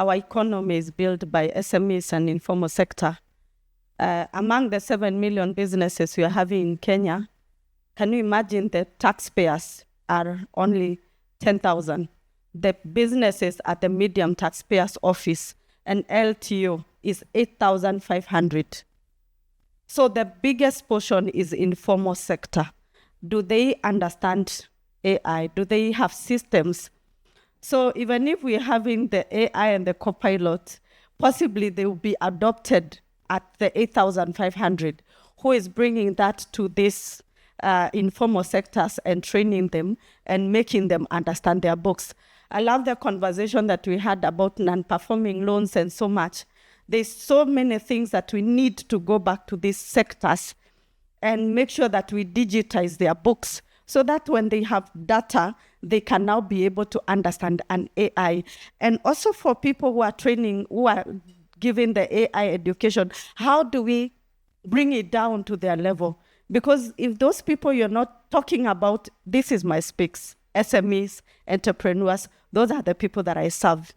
our economy is built by SMEs and informal sector. Among the 7 million businesses we are having in Kenya, can you imagine the taxpayers are only 10,000? The businesses at the medium taxpayers office and LTO is 8,500. So the biggest portion is informal sector. Do they understand AI? Do they have systems? So even if we're having the AI and the copilot, possibly they will be adopted at the 8,500. Who is bringing that to this informal sectors and training them and making them understand their books? I love the conversation that we had about non-performing loans and so much. There's so many things that we need to go back to these sectors and make sure that we digitize their books so that when they have data, they can now be able to understand an AI. And also for people who are training, who are giving the AI education, how do we bring it down to their level? Because if those people you're not talking about, this is my speaks, SMEs, entrepreneurs, those are the people that I serve.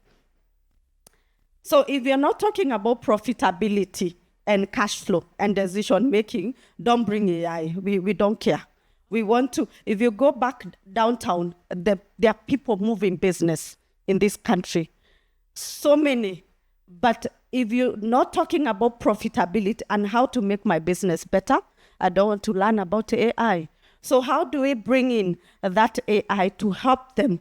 So if you're not talking about profitability and cash flow and decision making, don't bring AI. We don't care. We want to, if you go back downtown, there are people moving business in this country. So many. But if you're not talking about profitability and how to make my business better, I don't want to learn about AI. So how do we bring in that AI to help them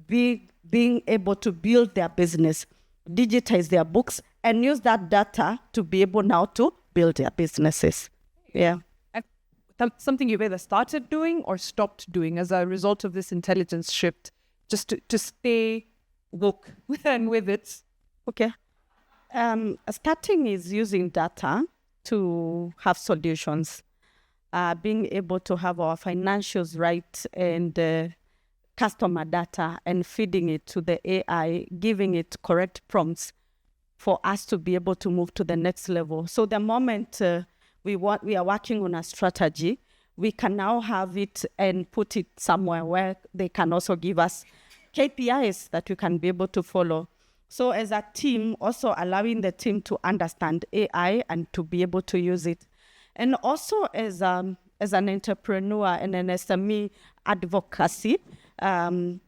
being able to build their business, digitize their books, and use that data to be able now to build their businesses? Yeah. Something you've either started doing or stopped doing as a result of this intelligence shift, just to stay woke and with it? Okay. Starting is using data to have solutions, being able to have our financials right and customer data and feeding it to the AI, giving it correct prompts for us to be able to move to the next level. So the moment we are working on a strategy, we can now have it and put it somewhere where they can also give us KPIs that we can be able to follow. So as a team, also allowing the team to understand AI and to be able to use it. And also as an entrepreneur and an SME advocacy, the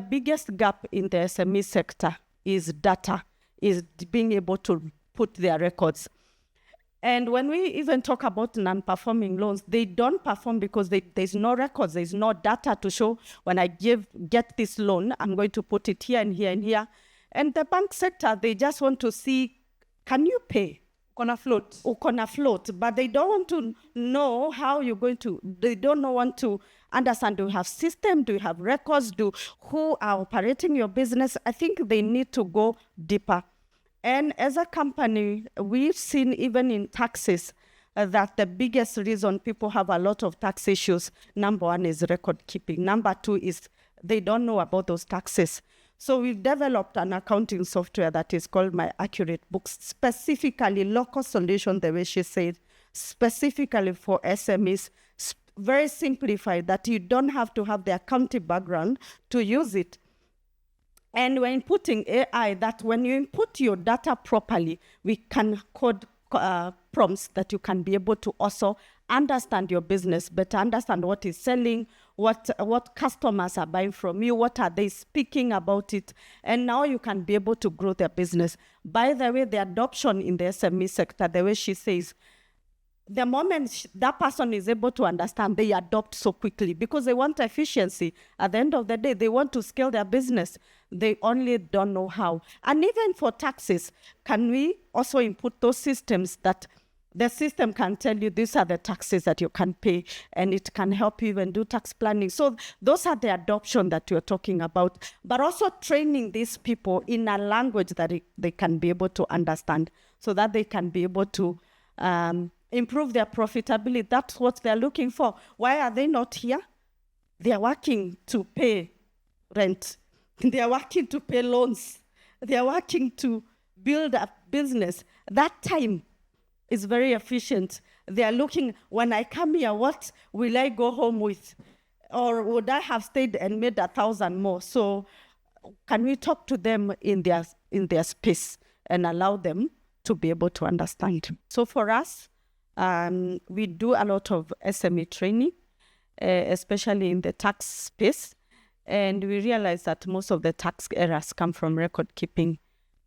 biggest gap in the SME sector is data, is being able to put their records. And when we even talk about non-performing loans, they don't perform because there's no records, there's no data to show when I get this loan, I'm going to put it here and here and here. And the bank sector, they just want to see, can you pay? Gonna float. But they don't want to know how you're going to, they don't want to understand, do you have system, do you have records, who are operating your business? I think they need to go deeper. And as a company, we've seen even in taxes that the biggest reason people have a lot of tax issues, number one is record keeping. Number two is they don't know about those taxes. So we've developed an accounting software that is called My Accurate Books, specifically local solution, the way she said, specifically for SMEs, very simplified, that you don't have to have the accounting background to use it. And when putting AI, that when you input your data properly, we can code prompts that you can be able to also understand your business better, understand what is selling, what customers are buying from you, what are they speaking about it, and now you can be able to grow their business. By the way, the adoption in the SME sector, the way she says, the moment that person is able to understand, they adopt so quickly because they want efficiency. At the end of the day, they want to scale their business. They only don't know how. And even for taxes, can we also input those systems that the system can tell you these are the taxes that you can pay, and it can help you even do tax planning. So those are the adoption that you're talking about, but also training these people in a language that they can be able to understand so that they can be able to improve their profitability. That's what they're looking for. Why are they not here? They are working to pay rent. They are working to pay loans. They are working to build a business. That time is very efficient. They are looking, when I come here, what will I go home with? Or would I have stayed and made 1,000 more? So can we talk to them in their space and allow them to be able to understand? So for us, we do a lot of SME training, especially in the tax space. And we realize that most of the tax errors come from record keeping.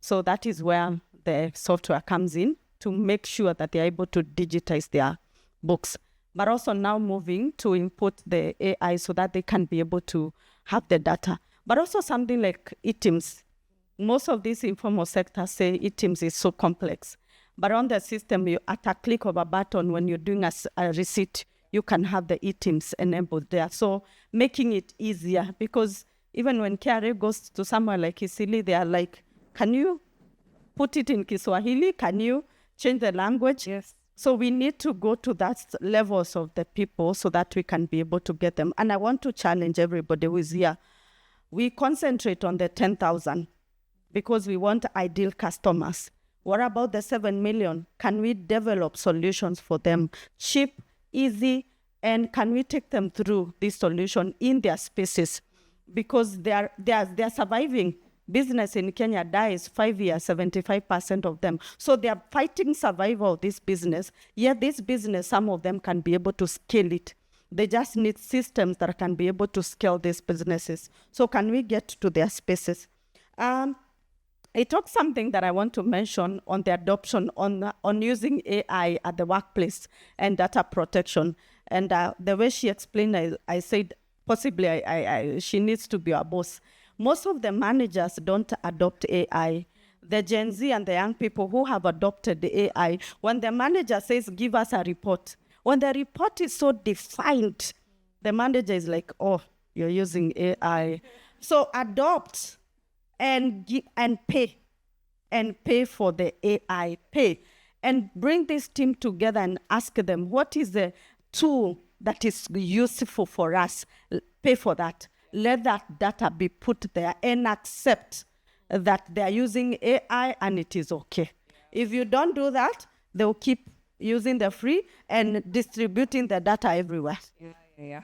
So that is where the software comes in to make sure that they're able to digitize their books. But also now moving to input the AI so that they can be able to have the data. But also something like ITIMS. Most of these informal sectors say ITIMS is so complex. But on the system, at a click of a button, when you're doing a receipt, you can have the ITIMS enabled there. So making it easier, because even when KRA goes to somewhere like Kisili, they are like, can you put it in Kiswahili? Can you change the language? Yes. So we need to go to that levels of the people so that we can be able to get them. And I want to challenge everybody who is here. We concentrate on the 10,000 because we want ideal customers. What about the 7 million? Can we develop solutions for them? Cheap, easy, and can we take them through this solution in their spaces? Because they are surviving. Business in Kenya dies 5 years, 75% of them. So they are fighting survival of this business. Yet this business, some of them can be able to scale it. They just need systems that can be able to scale these businesses. So can we get to their spaces? I talked something that I want to mention on the adoption on using AI at the workplace and data protection. And the way she explained, I said, possibly she needs to be our boss. Most of the managers don't adopt AI. The Gen Z and the young people who have adopted the AI, when the manager says, give us a report, when the report is so defined, the manager is like, oh, you're using AI. So adopt and pay for the AI, pay. And bring this team together and ask them, what is the tool that is useful for us? Pay for that. Let that data be put there and accept that they're using AI and it is okay. If you don't do that, they'll keep using the free and distributing the data everywhere. Yeah.